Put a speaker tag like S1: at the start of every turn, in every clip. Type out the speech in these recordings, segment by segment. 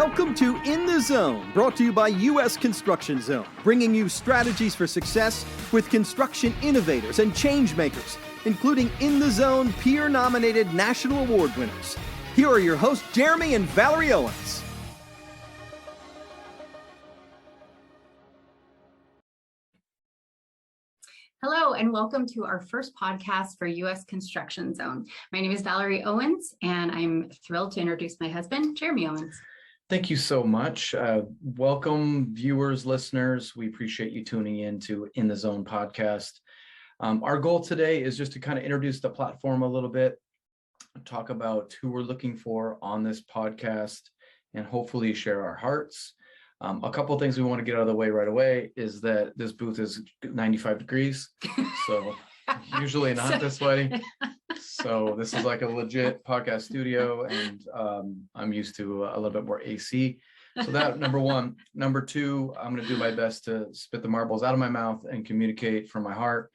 S1: Welcome to In the Zone, brought to you by US Construction Zone, bringing you strategies for success with construction innovators and change makers, including In the Zone peer-nominated national award winners. Here are your hosts, Jeremy and Valerie Owens.
S2: Hello, and welcome to our first podcast for US Construction Zone. My name is Valerie Owens, and I'm thrilled to introduce my husband, Jeremy Owens.
S3: Thank you so much. Welcome, viewers, listeners. We appreciate you tuning in to In the Zone podcast. Our goal today is just to kind of introduce the platform a little bit, talk about who we're looking for on this podcast, and hopefully share our hearts. A couple of things we want to get out of the way right away is that this booth is 95 degrees, so usually not this way. So this is like a legit podcast studio, and I'm used to a little bit more AC. So that, number one. Number two, I'm going to do my best to spit the marbles out of my mouth and communicate from my heart.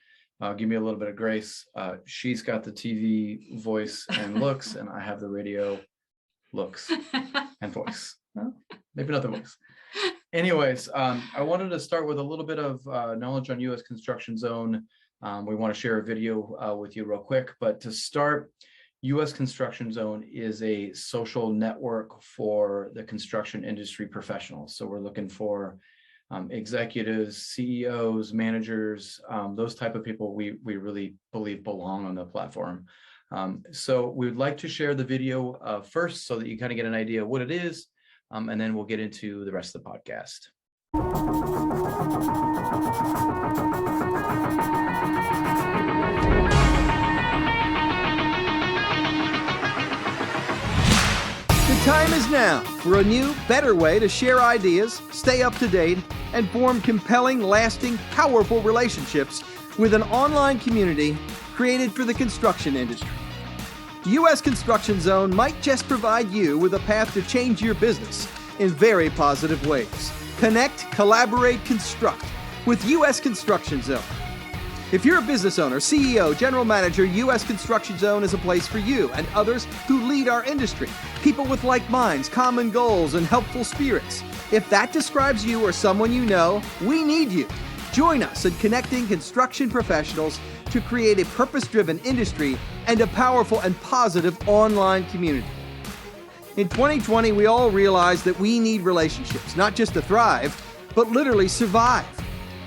S3: Give me a little bit of grace. She's got the TV voice and looks, and I have the radio looks and voice. Well, maybe not the voice. Anyways, I wanted to start with a little bit of knowledge on US Construction Zone. We want to share a video with you real quick, but to start, US Construction Zone is a social network for the construction industry professionals. So we're looking for executives, CEOs, managers, those type of people we really believe belong on the platform. So we would like to share the video first so that you kind of get an idea of what it is. And then we'll get into the rest of the podcast.
S1: The time is now for a new, better way to share ideas, stay up to date, and form compelling, lasting, powerful relationships with an online community created for the construction industry. US Construction Zone might just provide you with a path to change your business in very positive ways. Connect, collaborate, construct with US Construction Zone. If you're a business owner, CEO, general manager, US Construction Zone is a place for you and others who lead our industry. People with like minds, common goals, and helpful spirits. If that describes you or someone you know, we need you. Join us in connecting construction professionals to create a purpose-driven industry and a powerful and positive online community. In 2020, we all realized that we need relationships, not just to thrive, but literally survive.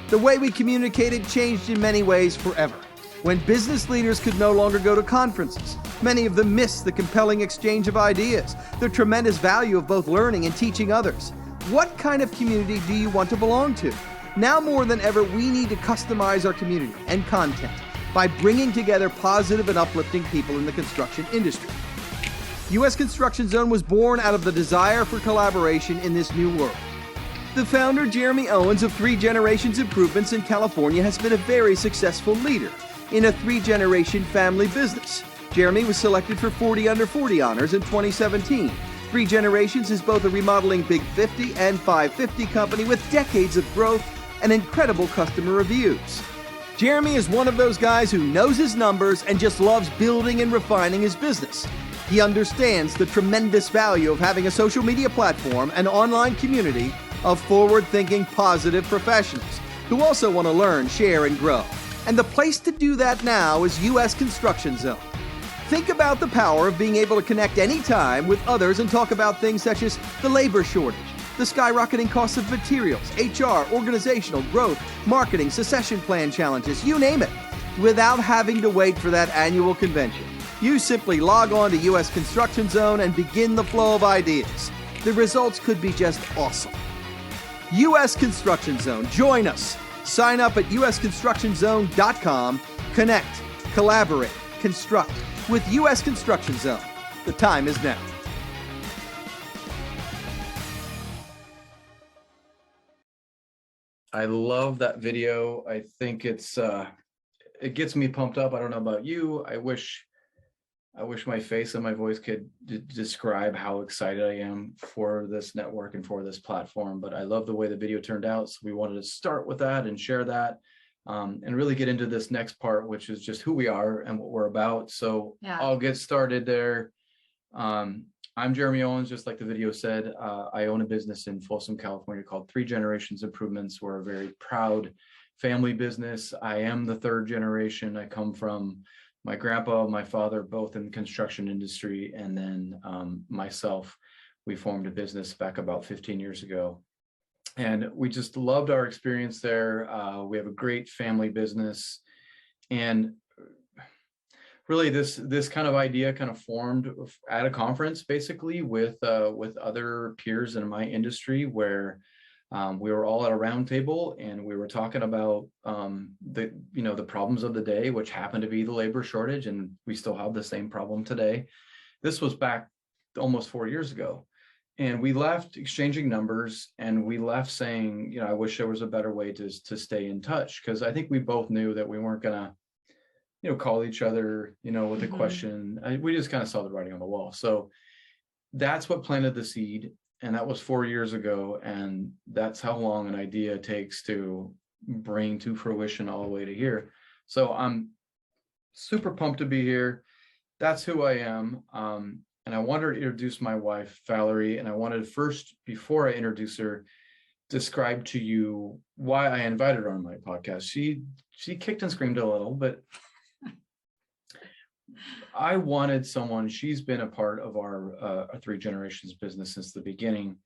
S1: The way we communicated changed in many ways forever. When business leaders could no longer go to conferences, many of them missed the compelling exchange of ideas, the tremendous value of both learning and teaching others. What kind of community do you want to belong to? Now more than ever, we need to customize our community and content by bringing together positive and uplifting people in the construction industry. US Construction Zone was born out of the desire for collaboration in this new world. The founder, Jeremy Owens of 3 Generations Improvements in California, has been a very successful leader in a 3-generation family business. Jeremy was selected for 40 Under 40 honors in 2017. 3 Generations is both a remodeling Big 50 and 550 company with decades of growth and incredible customer reviews. Jeremy is one of those guys who knows his numbers and just loves building and refining his business. He understands the tremendous value of having a social media platform and online community of forward-thinking, positive professionals who also want to learn, share, and grow. And the place to do that now is US Construction Zone. Think about the power of being able to connect anytime with others and talk about things such as the labor shortage, the skyrocketing cost of materials, HR, organizational growth, marketing, succession plan challenges, you name it, without having to wait for that annual convention. You simply log on to US Construction Zone and begin the flow of ideas. The results could be just awesome. US Construction Zone, join us. Sign up at usconstructionzone.com. Connect, collaborate, construct with US Construction Zone. The time is now.
S3: I love that video. I think it gets me pumped up. I don't know about you. I wish my face and my voice could describe how excited I am for this network and for this platform, but I love the way the video turned out. So we wanted to start with that and share that and really get into this next part, which is just who we are and what we're about. So yeah. I'll get started there. I'm Jeremy Owens, just like the video said. I own a business in Folsom, California called 3 Generations Improvements. We're a very proud family business. I am the 3rd generation. I come from my grandpa, my father, both in the construction industry, and then myself. We formed a business back about 15 years ago. And we just loved our experience there. We have a great family business. And really this kind of idea kind of formed at a conference, basically with other peers in my industry, where we were all at a round table and we were talking about the problems of the day, which happened to be the labor shortage, and we still have the same problem today. This was back almost 4 years ago. And we left exchanging numbers, and we left saying, I wish there was a better way to stay in touch, because I think we both knew that we weren't gonna call each other, with a question. We just kind of saw the writing on the wall. So that's what planted the seed. And that was 4 years ago. And that's how long an idea takes to bring to fruition all the way to here. So I'm super pumped to be here. That's who I am. And I wanted to introduce my wife, Valerie. And I wanted first, before I introduce her, describe to you why I invited her on my podcast. She kicked and screamed a little, but I wanted someone. She's been a part of our 3 Generations business since the beginning,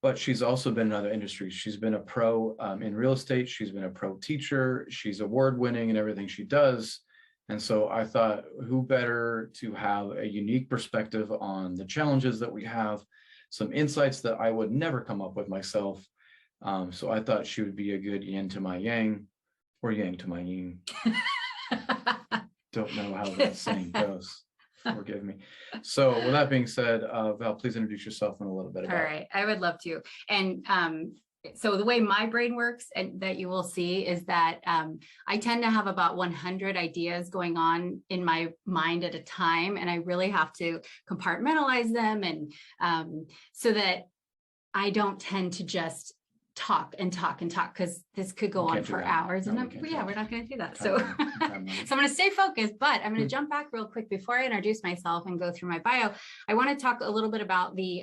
S3: but she's also been in other industries. She's been a pro in real estate. She's been a pro teacher. She's award-winning in everything she does. And so I thought, who better to have a unique perspective on the challenges that we have, some insights that I would never come up with myself. So I thought she would be a good yin to my yang, or yang to my yin. Don't know how that saying goes. Forgive me. So with that being said, Val, please introduce yourself in a little bit.
S2: All right, I would love to. And so the way my brain works, and that you will see, is that I tend to have about 100 ideas going on in my mind at a time, and I really have to compartmentalize them, and so that I don't tend to just talk, because this could go on for hours. And we're not going to do that. So I'm going to stay focused, but I'm going to jump back real quick before I introduce myself and go through my bio. I want to talk a little bit about the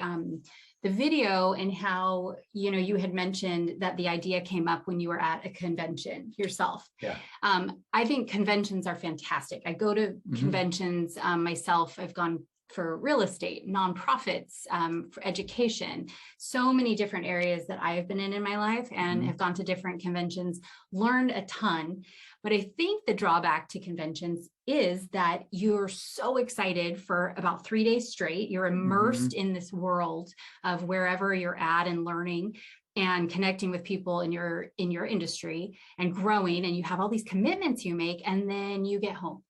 S2: video, and how, you had mentioned that the idea came up when you were at a convention yourself.
S3: Yeah.
S2: I think conventions are fantastic. I go to conventions myself. I've gone for real estate, nonprofits, for education, so many different areas that I have been in my life, and have gone to different conventions, learned a ton. But I think the drawback to conventions is that you're so excited for about 3 days straight. You're immersed in this world of wherever you're at, and learning and connecting with people in your industry and growing, and you have all these commitments you make, and then you get home.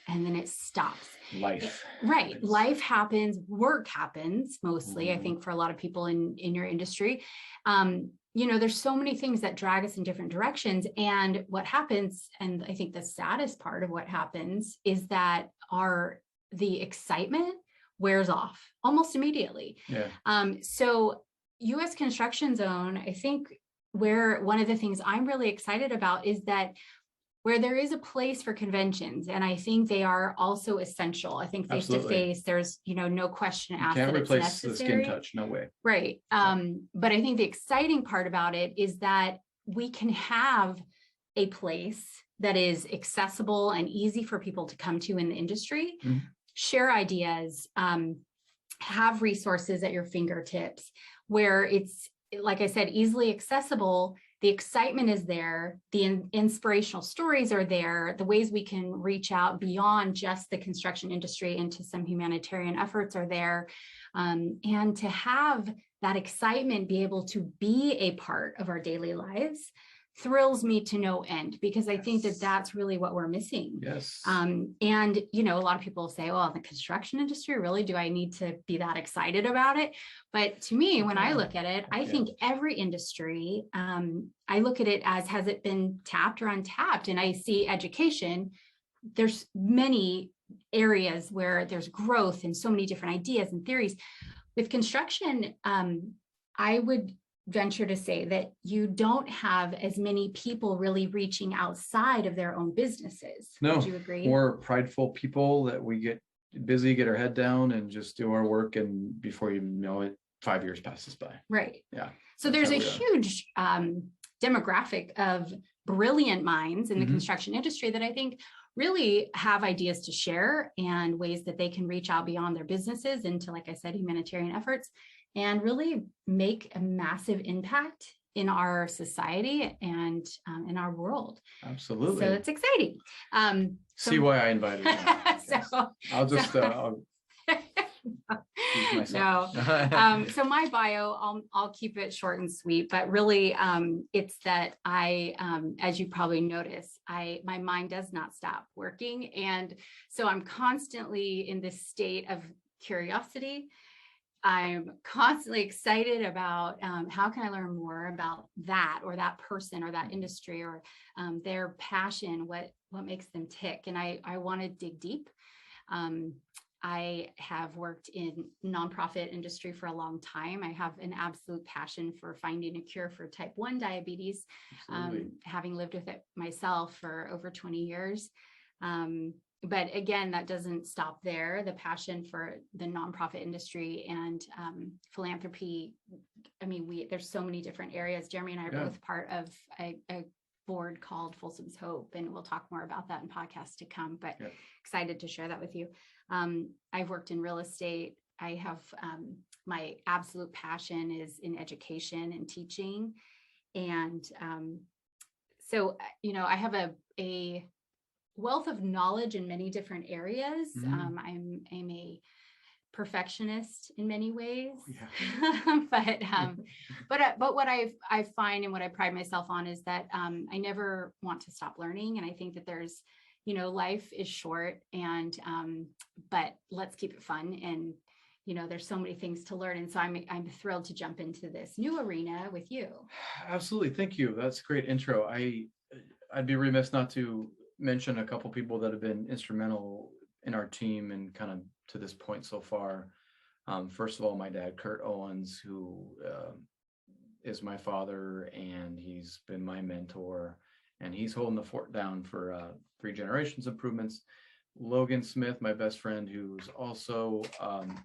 S2: And then it stops.
S3: Life.
S2: Right. Life happens. Work happens mostly, I think, for a lot of people in your industry. There's so many things that drag us in different directions. And what happens, and I think the saddest part of what happens, is that the excitement wears off almost immediately.
S3: Yeah.
S2: So US Construction Zone, I think, where one of the things I'm really excited about is that where there is a place for conventions, and I think they are also essential. I think face to face, there's no question asked that it's necessary. Can't replace the skin touch,
S3: no way.
S2: Right. But I think the exciting part about it is that we can have a place that is accessible and easy for people to come to in the industry, share ideas, have resources at your fingertips, where it's, like I said, easily accessible. The excitement is there. The inspirational stories are there. The ways we can reach out beyond just the construction industry into some humanitarian efforts are there. And to have that excitement be able to be a part of our daily lives thrills me to no end, because I think that that's really what we're missing.
S3: Yes.
S2: And, a lot of people say, well, the construction industry, really, do I need to be that excited about it? But to me, when I look at it, I think every industry, I look at it as, has it been tapped or untapped? And I see education, there's many areas where there's growth and so many different ideas and theories. With construction, I would venture to say that you don't have as many people really reaching outside of their own businesses.
S3: No,
S2: would you agree?
S3: More prideful people that we get busy, get our head down and just do our work. And before you know it, 5 years passes by.
S2: Right.
S3: Yeah.
S2: So there's a huge demographic of brilliant minds in the construction industry that I think really have ideas to share and ways that they can reach out beyond their businesses into, like I said, humanitarian efforts and really make a massive impact in our society and in our world.
S3: Absolutely.
S2: So it's exciting.
S3: See why I invited you.
S2: So
S3: I'll just I'll
S2: no. So my bio, I'll keep it short and sweet, but really it's that I, as you probably notice, my mind does not stop working. And so I'm constantly in this state of curiosity. I'm constantly excited about how can I learn more about that or that person or that industry or their passion, what makes them tick. And I want to dig deep. I have worked in nonprofit industry for a long time. I have an absolute passion for finding a cure for type 1 diabetes, having lived with it myself for over 20 years. But again, that doesn't stop there. The passion for the nonprofit industry and philanthropy. I mean, there's so many different areas. Jeremy and I are both part of a board called Folsom's Hope, and we'll talk more about that in podcasts to come, but excited to share that with you. I've worked in real estate. I have my absolute passion is in education and teaching. And so, I have a wealth of knowledge in many different areas. I'm a perfectionist in many ways, but what I find and what I pride myself on is that I never want to stop learning. And I think that there's, life is short and but let's keep it fun. And there's so many things to learn. And so I'm thrilled to jump into this new arena with you.
S3: Absolutely. Thank you. That's a great intro. I'd be remiss not to mention a couple people that have been instrumental in our team and kind of to this point so far. First of all, my dad, Kurt Owens, who is my father, and he's been my mentor, and he's holding the fort down for 3 generations improvements. Logan Smith, my best friend, who's also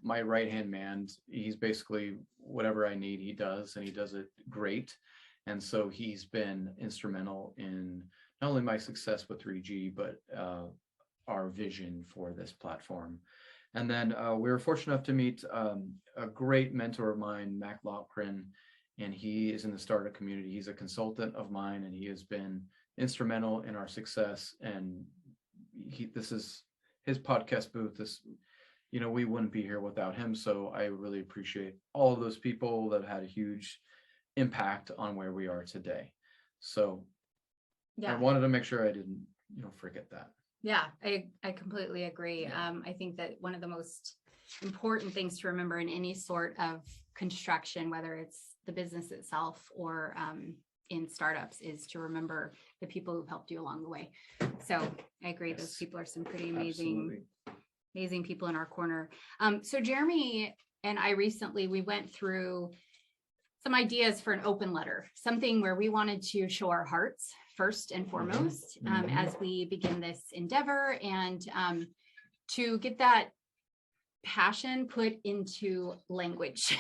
S3: my right-hand man. He's basically whatever I need, he does, and he does it great. And so he's been instrumental in not only my success with 3G, but our vision for this platform. And then we were fortunate enough to meet a great mentor of mine, Mac Loprin, and he is in the startup community. He's a consultant of mine, and he has been instrumental in our success. And this is his podcast booth. We wouldn't be here without him. So I really appreciate all of those people that have had a huge impact on where we are today. So I wanted to make sure I didn't, forget that.
S2: Yeah, I completely agree. I think that one of the most important things to remember in any sort of construction, whether it's the business itself or in startups, is to remember the people who've helped you along the way. So I agree. Those people are some pretty amazing people in our corner. So Jeremy and I we went through some ideas for an open letter, something where we wanted to show our hearts first and foremost as we begin this endeavor, and to get that passion put into language,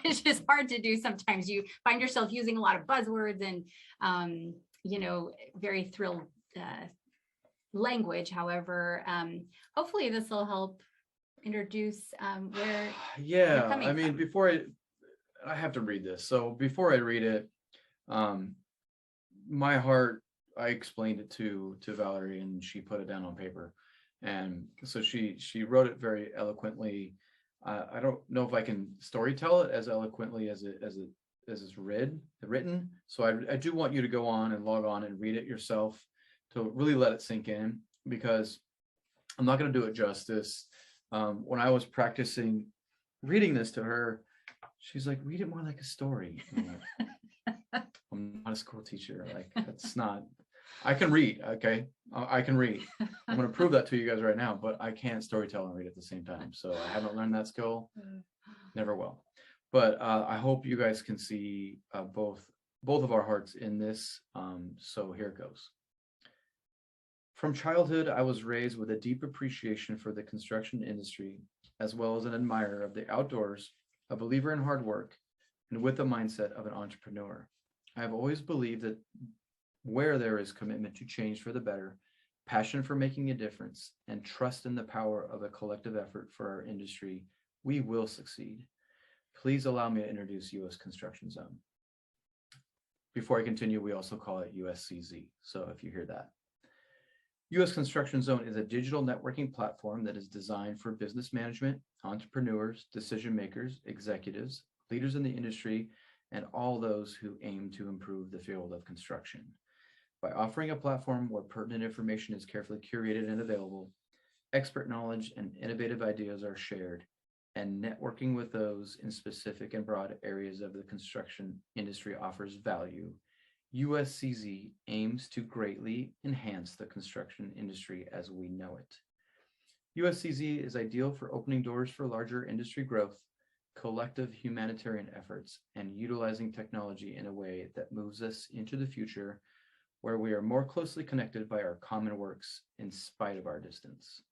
S2: which is hard to do sometimes. You find yourself using a lot of buzzwords and very thrilled language. However, hopefully this will help introduce where you're coming from.
S3: Before I have to read this. So before I read it, my heart, I explained it to Valerie, and she put it down on paper. And so she wrote it very eloquently. I don't know if I can storytell it as eloquently as it's written. So I do want you to go on and log on and read it yourself to really let it sink in, because I'm not going to do it justice. When I was practicing reading this to her, she's like, read it more like a story. I'm not a school teacher. Like, that's not, I can read. Okay. I can read. I'm going to prove that to you guys right now, but I can't storytell and read at the same time. So I haven't learned that skill. Never will. But I hope you guys can see both of our hearts in this. So here it goes. From childhood, I was raised with a deep appreciation for the construction industry, as well as an admirer of the outdoors, a believer in hard work, and with the mindset of an entrepreneur. I have always believed that where there is commitment to change for the better, passion for making a difference, and trust in the power of a collective effort for our industry, we will succeed. Please allow me to introduce U.S. Construction Zone. Before I continue, we also call it USCZ, so if you hear that. U.S. Construction Zone is a digital networking platform that is designed for business management, entrepreneurs, decision makers, executives, leaders in the industry, and all those who aim to improve the field of construction. By offering a platform where pertinent information is carefully curated and available, expert knowledge and innovative ideas are shared, and networking with those in specific and broad areas of the construction industry offers value, USCZ aims to greatly enhance the construction industry as we know it. USCZ is ideal for opening doors for larger industry growth, collective humanitarian efforts, and utilizing technology in a way that moves us into the future where we are more closely connected by our common works in spite of our distance.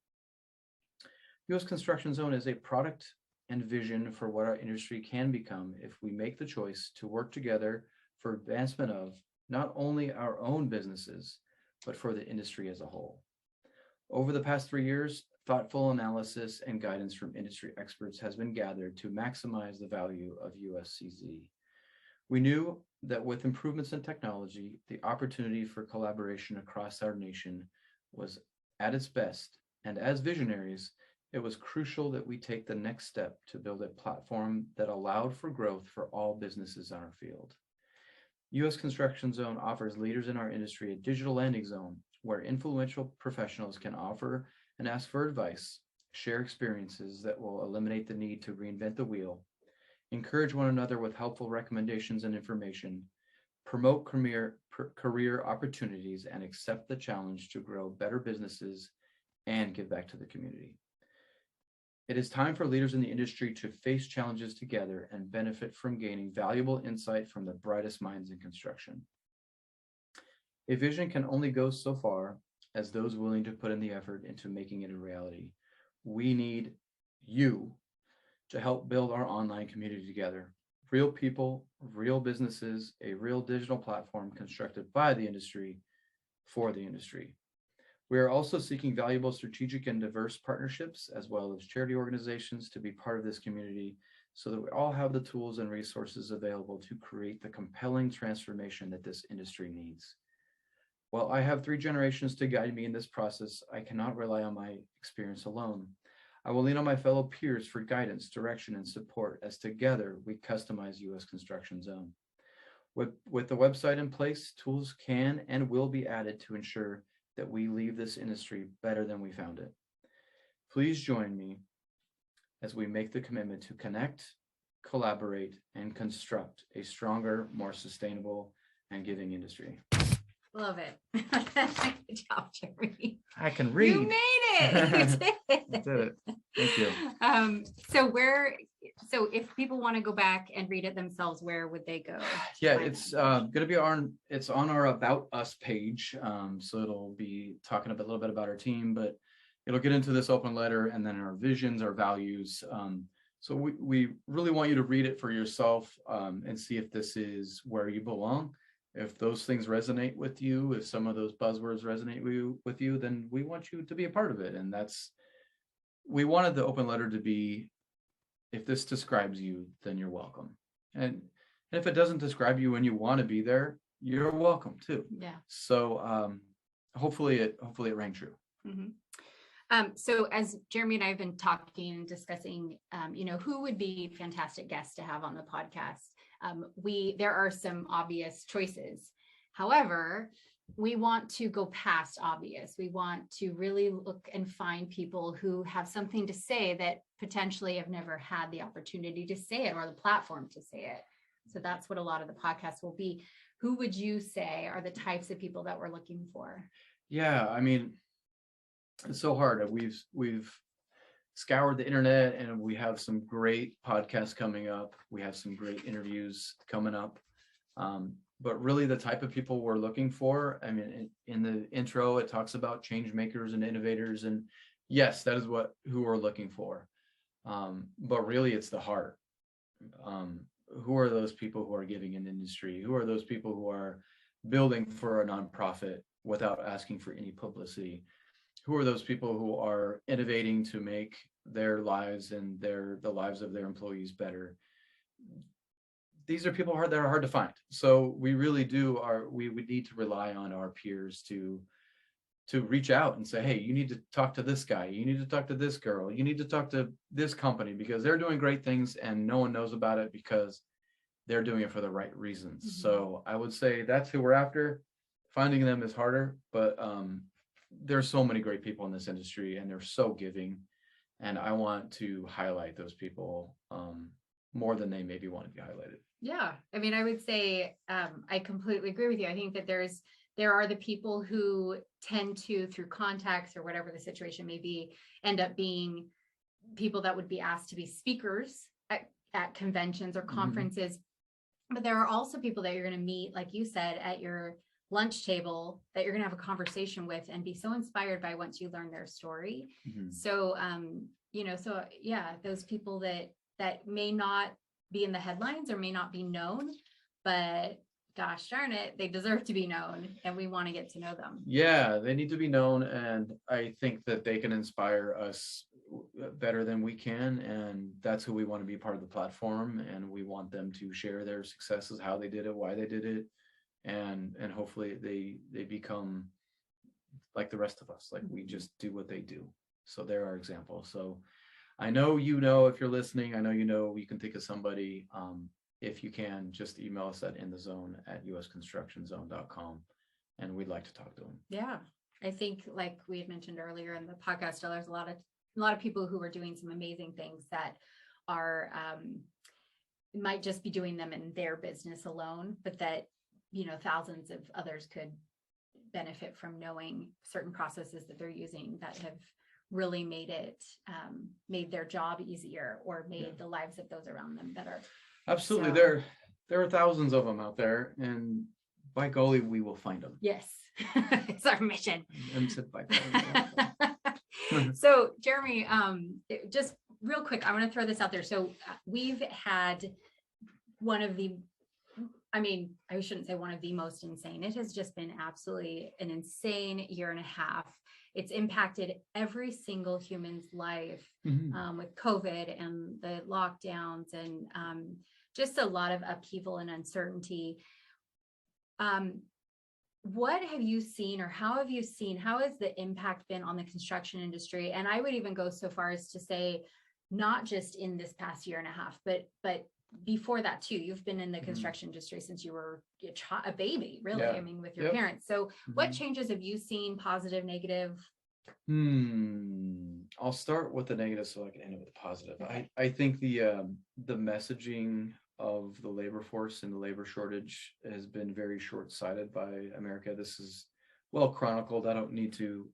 S3: U.S. Construction Zone is a product and vision for what our industry can become if we make the choice to work together for advancement of not only our own businesses, but for the industry as a whole. Over the past 3 years, thoughtful analysis and guidance from industry experts has been gathered to maximize the value of USCZ. We knew that with improvements in technology, the opportunity for collaboration across our nation was at its best, and as visionaries, it was crucial that we take the next step to build a platform that allowed for growth for all businesses in our field. U.S. Construction Zone offers leaders in our industry a digital landing zone where influential professionals can offer and ask for advice, share experiences that will eliminate the need to reinvent the wheel, encourage one another with helpful recommendations and information, promote career opportunities, and accept the challenge to grow better businesses and give back to the community. It is time for leaders in the industry to face challenges together and benefit from gaining valuable insight from the brightest minds in construction. A vision can only go so far as those willing to put in the effort into making it a reality. We need you to help build our online community together. Real people, real businesses, a real digital platform constructed by the industry for the industry. We are also seeking valuable strategic and diverse partnerships, as well as charity organizations, to be part of this community so that we all have the tools and resources available to create the compelling transformation that this industry needs. While I have 3 generations to guide me in this process, I cannot rely on my experience alone. I will lean on my fellow peers for guidance, direction, and support as together we customize U.S. Construction Zone. With the website in place, tools can and will be added to ensure that we leave this industry better than we found it. Please join me as we make the commitment to connect, collaborate, and construct a stronger, more sustainable, and giving industry.
S2: Love it. Good job, Jeremy.
S3: I can read.
S2: You made it. You did.
S3: I did it. Thank you.
S2: So if people want to go back and read it themselves, where would they go?
S3: Yeah, it's going to be on our About Us page. So it'll be talking a little bit about our team, but it'll get into this open letter and then our visions, our values. So we really want you to read it for yourself and see if this is where you belong. If those things resonate with you, if some of those buzzwords resonate with you, then we want you to be a part of it. And we wanted the open letter to be, if this describes you, then you're welcome. And if it doesn't describe you and you want to be there, you're welcome too.
S2: Yeah.
S3: So hopefully it rang true.
S2: Mm-hmm. So as Jeremy and I have been talking and discussing, who would be fantastic guests to have on the podcast? There are some obvious choices. However, we want to go past obvious. We want to really look and find people who have something to say that potentially have never had the opportunity to say it or the platform to say it. So that's what a lot of the podcasts will be. Who would you say are the types of people that we're looking for?
S3: Yeah, I mean, it's so hard. We've scoured the internet and we have some great podcasts coming up. We have some great interviews coming up. But really the type of people we're looking for, I mean, in the intro, it talks about change makers and innovators. And yes, that is who we're looking for. But really it's the heart. Who are those people who are giving in industry? Who are those people who are building for a nonprofit without asking for any publicity? Who are those people who are innovating to make their lives and the lives of their employees better? These are people that are hard to find. So we really we would need to rely on our peers to reach out and say, hey, you need to talk to this guy, you need to talk to this girl, you need to talk to this company because they're doing great things and no one knows about it because they're doing it for the right reasons. Mm-hmm. So I would say that's who we're after. Finding them is harder, but there's so many great people in this industry and they're so giving. And I want to highlight those people more than they maybe want to be highlighted.
S2: Yeah. I mean, I would say I completely agree with you. I think that there are the people who tend to, through contacts or whatever the situation may be, end up being people that would be asked to be speakers at conventions or conferences. Mm-hmm. But there are also people that you're going to meet, like you said, at your lunch table that you're going to have a conversation with and be so inspired by once you learn their story. Mm-hmm. So, those people that may not be in the headlines or may not be known, but gosh darn it, they deserve to be known and we want to get to know them.
S3: Yeah, they need to be known. And I think that they can inspire us better than we can. And that's who we want to be part of the platform. And we want them to share their successes, how they did it, why they did it. And hopefully they become like the rest of us, like we just do what they do. So they're our example. So I know, if you're listening, I know, you can think of somebody. If you can, just email us at inthezone@usconstructionzone.com and we'd like to talk to them.
S2: Yeah. I think like we had mentioned earlier in the podcast, there's a lot of people who are doing some amazing things that are, might just be doing them in their business alone, but that, thousands of others could benefit from knowing certain processes that they're using that have really made their job easier or made the lives of those around them better.
S3: Absolutely. So, there are thousands of them out there, and by golly, we will find them.
S2: Yes. It's our mission.
S3: And said by golly.
S2: So Jeremy, just real quick, I want to throw this out there. So we've had I shouldn't say one of the most insane. It has just been absolutely an insane year and a half. It's impacted every single human's life with COVID and the lockdowns and just a lot of upheaval and uncertainty. What have you seen, or how has the impact been on the construction industry? And I would even go so far as to say, not just in this past year and a half, but before that too. You've been in the construction industry since you were a baby, really. Yeah. I mean, with your parents. So what changes have you seen, positive, negative?
S3: I'll start with the negative so I can end it with the positive. Okay. I think the messaging of the labor force and the labor shortage has been very short-sighted by America. This is well chronicled. I don't need to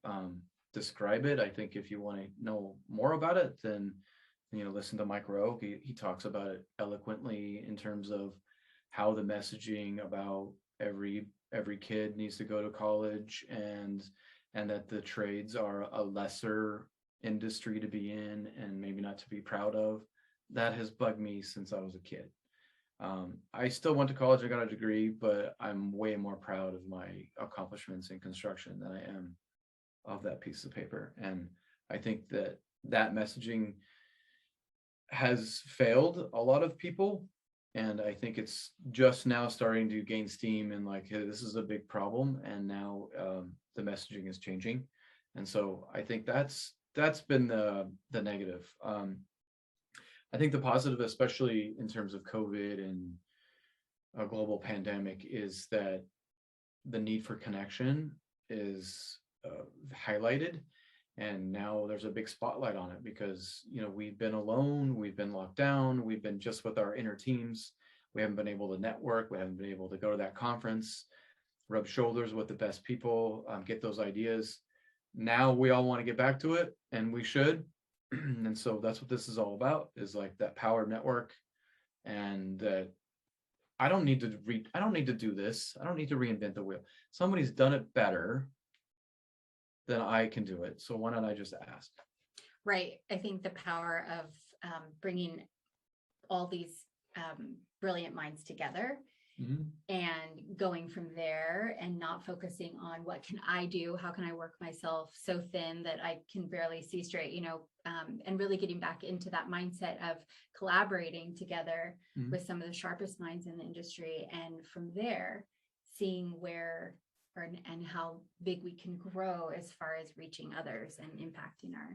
S3: describe it. I think if you want to know more about it, then listen to Mike Rowe. He talks about it eloquently in terms of how the messaging about every kid needs to go to college and that the trades are a lesser industry to be in and maybe not to be proud of. That has bugged me since I was a kid. I still went to college, I got a degree, but I'm way more proud of my accomplishments in construction than I am of that piece of paper. And I think that messaging has failed a lot of people. And I think it's just now starting to gain steam and like, hey, this is a big problem. And now the messaging is changing. And so I think that's been the negative. I think the positive, especially in terms of COVID and a global pandemic, is that the need for connection is highlighted. And now there's a big spotlight on it because, we've been alone, we've been locked down, we've been just with our inner teams. We haven't been able to network. We haven't been able to go to that conference, rub shoulders with the best people, get those ideas. Now we all want to get back to it, and we should. And so that's what this is all about, is like that power network and that I don't need to do this. I don't need to reinvent the wheel. Somebody's done it better than I can do it. So why don't I just ask?
S2: Right. I think the power of bringing all these brilliant minds together and going from there and not focusing on what can I do? How can I work myself so thin that I can barely see straight, and really getting back into that mindset of collaborating together with some of the sharpest minds in the industry. And from there, seeing where and how big we can grow as far as reaching others and impacting our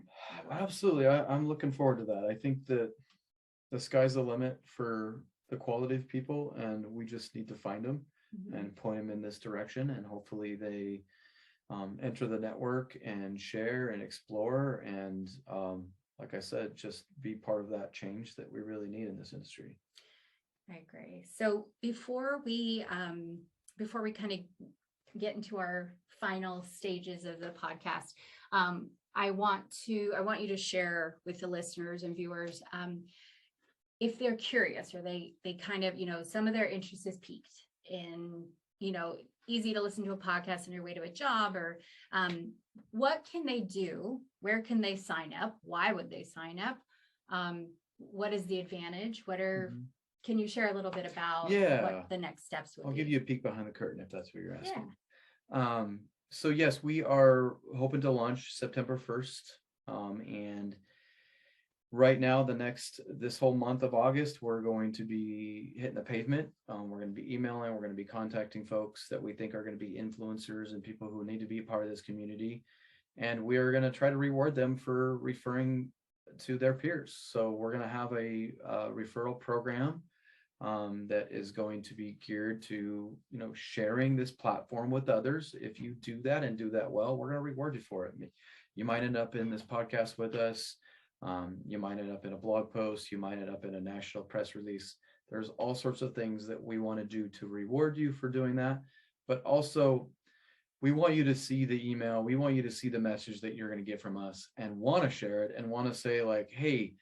S2: world.
S3: Absolutely. I'm looking forward to that. I think that the sky's the limit for the quality of people, and we just need to find them and point them in this direction, and hopefully they enter the network and share and explore and like I said, just be part of that change that we really need in this industry.
S2: I agree. So before we kind of get into our final stages of the podcast, I want you to share with the listeners and viewers, if they're curious or they kind of, some of their interest is piqued in, easy to listen to a podcast on your way to a job, or what can they do? Where can they sign up? Why would they sign up? What is the advantage? Can you share a little bit about what the next steps would be?
S3: I'll give you a peek behind the curtain if that's what you're asking. Yeah. So yes, we are hoping to launch September 1st. And right now, this whole month of August, we're going to be hitting the pavement. We're going to be emailing, we're going to be contacting folks that we think are going to be influencers and people who need to be a part of this community. And we are going to try to reward them for referring to their peers. So we're going to have a referral program that is going to be geared to, sharing this platform with others. If you do that and do that well, we're going to reward you for it. You might end up in this podcast with us. You might end up in a blog post. You might end up in a national press release. There's all sorts of things that we want to do to reward you for doing that. But also, we want you to see the email. We want you to see the message that you're going to get from us and want to share it and want to say like, hey,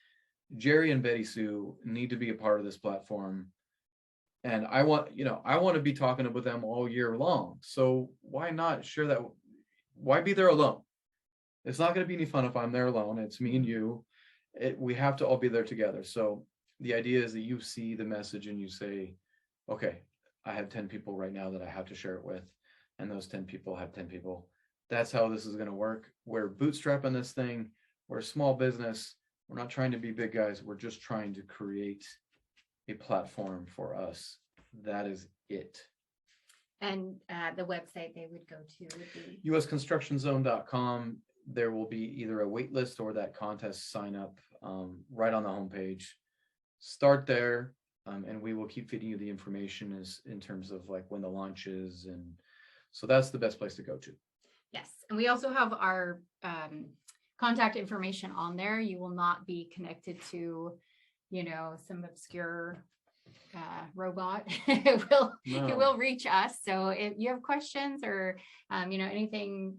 S3: Jerry and Betty Sue need to be a part of this platform. And I want to be talking with them all year long. So why not share that? Why be there alone? It's not going to be any fun if I'm there alone. It's me and you. We have to all be there together. So the idea is that you see the message and you say, okay, I have 10 people right now that I have to share it with. And those 10 people have 10 people. That's how this is going to work. We're bootstrapping this thing. We're a small business. We're not trying to be big guys. We're just trying to create a platform for us. That is it.
S2: And the website they would go to would be
S3: usconstructionzone.com. There will be either a wait list or that contest sign up right on the homepage. Start there, and we will keep feeding you the information in terms of like when the launch is. And so that's the best place to go to.
S2: Yes. And we also have our contact information on there. You will not be connected to, some obscure robot. It will reach us. So if you have questions or, anything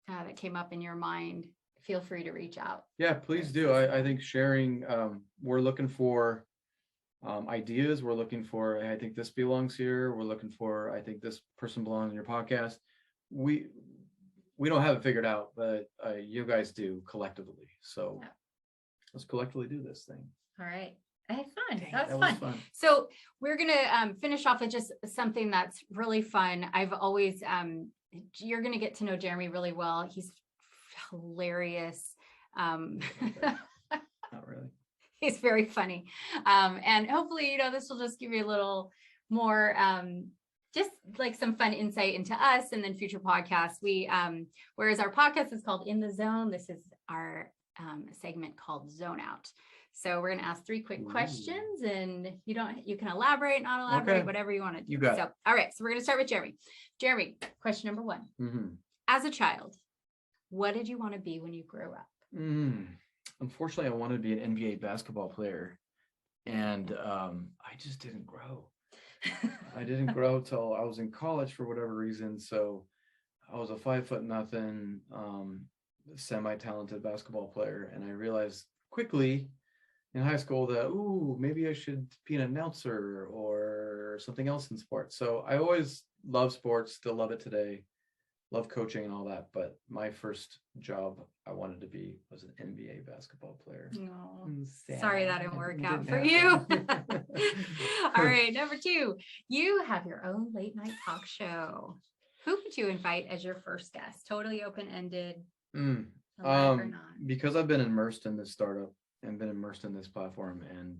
S2: that came up in your mind, feel free to reach out.
S3: Yeah, please do. I think sharing, we're looking for ideas. We're looking for, I think this belongs here. We're looking for, I think this person belongs in your podcast. We don't have it figured out, but you guys do collectively. So let's collectively do this thing.
S2: All right. I had fun.
S3: Dang,
S2: that
S3: was
S2: was
S3: fun.
S2: So we're going to finish off with just something that's really fun. I've always, you're going to get to know Jeremy really well. He's hilarious.
S3: Not really.
S2: He's very funny. And hopefully, this will just give you a little more, just like some fun insight into us and then future podcasts. Whereas our podcast is called In the Zone, this is our segment called Zone Out. So we're going to ask 3 quick questions, and you can elaborate, not elaborate, whatever you want to do.
S3: You got it.
S2: All right. So we're going to start with Jeremy. Jeremy, question number 1.
S3: Mm-hmm.
S2: As a child, what did you want to be when you grew up?
S3: Unfortunately, I wanted to be an NBA basketball player, and I just didn't grow. I didn't grow till I was in college for whatever reason. So I was a 5'0", semi-talented basketball player, and I realized quickly in high school that, ooh, maybe I should be an announcer or something else in sports. So I always love sports, still love it today, love coaching and all that. But my first job I wanted to be was an NBA basketball player.
S2: No,
S3: Sad.
S2: sorry that didn't work out
S3: Didn't
S2: for
S3: happen.
S2: you. All right, number 2, you have your own late night talk show. Who would you invite as your first guest? Totally open-ended, alive or not?
S3: Because I've been immersed in this startup and been immersed in this platform, and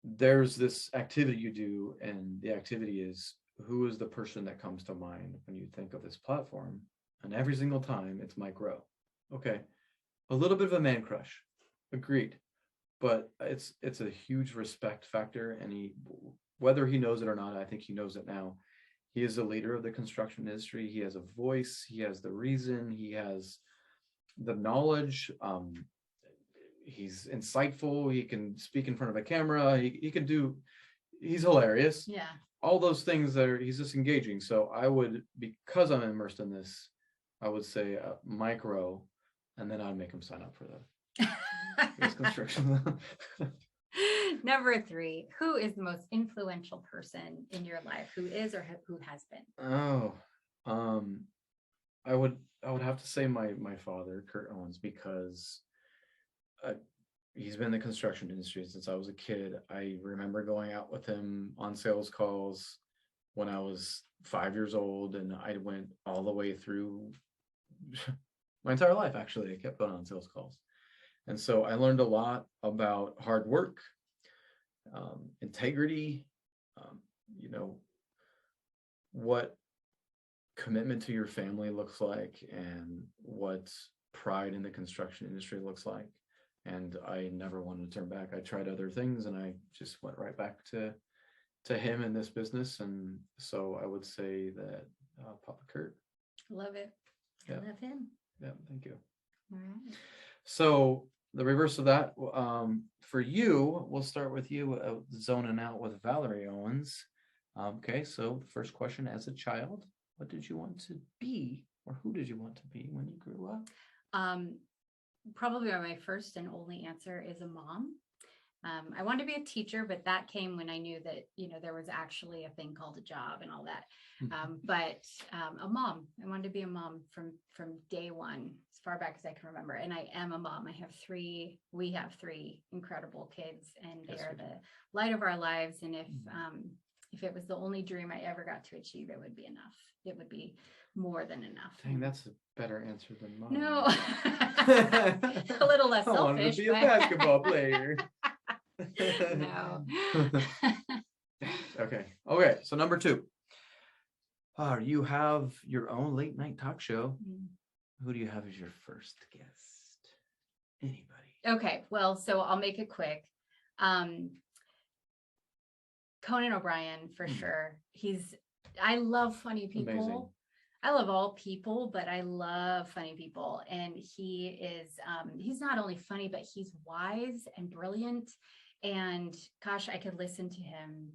S3: there's this activity you do, and the activity is, who is the person that comes to mind when you think of this platform? And every single time it's Mike Rowe. Okay, a little bit of a man crush, agreed, but it's a huge respect factor, and whether he knows it or not, I think he knows it now. He is a leader of the construction industry. He has a voice, he has the reason, he has the knowledge. He's insightful, he can speak in front of a camera, he can do, he's hilarious.
S2: Yeah.
S3: All those things he's just engaging. So I would, because I'm immersed in this, I would say Mike Rowe, and then I'd make him sign up for the construction.
S2: Number 3, who is the most influential person in your life? Who is or who has been?
S3: I would have to say my father, Kurt Owens, because he's been in the construction industry since I was a kid. I remember going out with him on sales calls when I was 5 years old, and I went all the way through my entire life. Actually, I kept going on sales calls. And so I learned a lot about hard work, integrity, what commitment to your family looks like, and what pride in the construction industry looks like. And I never wanted to turn back. I tried other things, and I just went right back to him in this business. And so I would say that Papa Kurt.
S2: Love it.
S3: Yeah.
S2: I love him.
S3: Yeah, thank you.
S2: All right.
S3: So the reverse of that, for you, we'll start with you zoning out with Valerie Owens. Okay, so the first question: as a child, what did you want to be, or who did you want to be when you grew up?
S2: Probably my first and only answer is a mom. I wanted to be a teacher, but that came when I knew that, there was actually a thing called a job and all that. But a mom. I wanted to be a mom from day one, as far back as I can remember. And I am a mom. We have three incredible kids, and they are the light of our lives. And if it was the only dream I ever got to achieve, it would be enough. It would be more than enough.
S3: Dang, that's a better answer than mine.
S2: No, a little less selfish.
S3: I wanted to be a basketball player.
S2: No.
S3: Okay. So number 2, you have your own late night talk show. Who do you have as your first guest? Anybody?
S2: Okay. Well, so I'll make it quick. Conan O'Brien, for sure. I love funny people.
S3: Amazing.
S2: I love all people, but I love funny people. And he is, he's not only funny, but he's wise and brilliant. And gosh, I could listen to him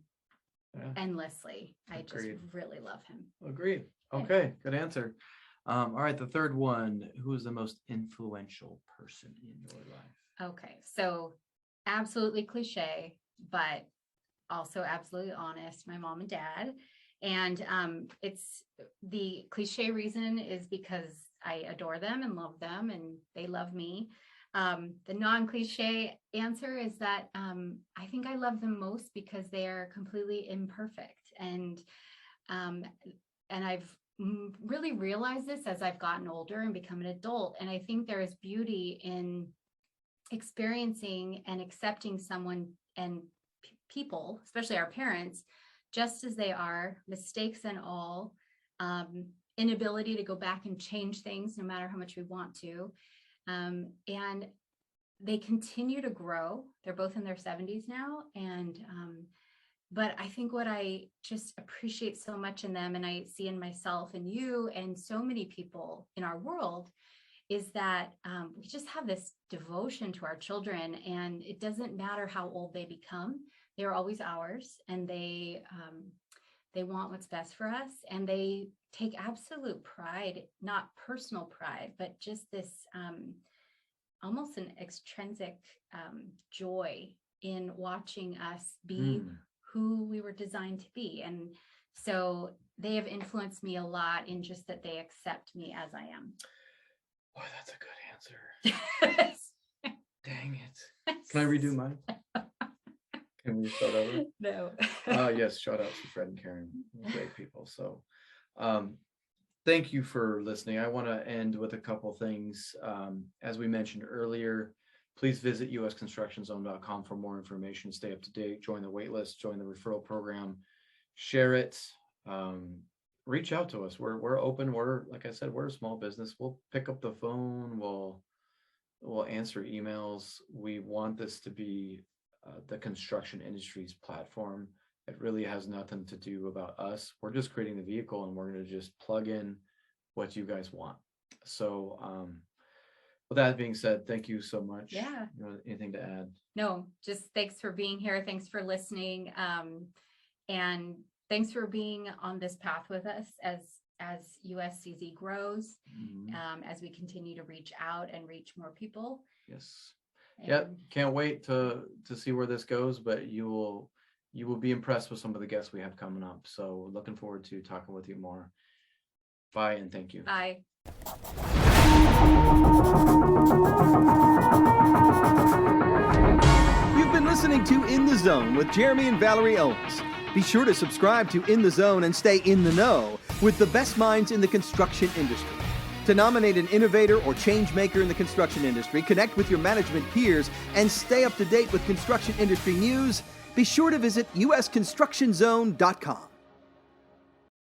S2: endlessly. I just really love him.
S3: Agreed. Okay, good answer. All right, the third one: who is the most influential person in your life?
S2: Okay, so absolutely cliche, but also absolutely honest. My mom and dad. And it's the cliche reason is because I adore them and love them, and they love me. The non-cliche answer is that I think I love them most because they are completely imperfect. And I've really realized this as I've gotten older and become an adult. And I think there is beauty in experiencing and accepting someone and people, especially our parents, just as they are, mistakes and all, inability to go back and change things no matter how much we want to. And they continue to grow. They're both in their 70s now. And, but I think what I just appreciate so much in them, and I see in myself and you and so many people in our world, is that we just have this devotion to our children, and it doesn't matter how old they become. They're always ours, and they want what's best for us, and they take absolute pride, not personal pride, but just this almost an extrinsic joy in watching us be who we were designed to be. And so they have influenced me a lot in just that they accept me as I am.
S3: Boy, that's a good answer. Dang it. Can I redo mine? Can we start over?
S2: No.
S3: Yes, shout out to Fred and Karen, great people. So thank you for listening. I want to end with a couple things. As we mentioned earlier, please visit usconstructionzone.com for more information. Stay up to date, join the wait list, join the referral program, share it, reach out to us. We're open. Like I said, we're a small business. We'll pick up the phone. We'll answer emails. We want this to be the construction industry's platform. It really has nothing to do about us. We're just creating the vehicle, and we're going to just plug in what you guys want. So with that being said, thank you so much.
S2: Yeah.
S3: Anything to add?
S2: No, just thanks for being here. Thanks for listening. And thanks for being on this path with us as USCZ grows, as we continue to reach out and reach more people.
S3: Yes. Yeah, can't wait to see where this goes, but you will be impressed with some of the guests we have coming up. So looking forward to talking with you more. Bye, and thank you.
S2: Bye.
S1: You've been listening to In the Zone with Jeremy and Valerie Owens. Be sure to subscribe to In the Zone and stay in the know with the best minds in the construction industry. To nominate an innovator or change maker in the construction industry, connect with your management peers, and stay up to date with construction industry news, be sure to visit usconstructionzone.com.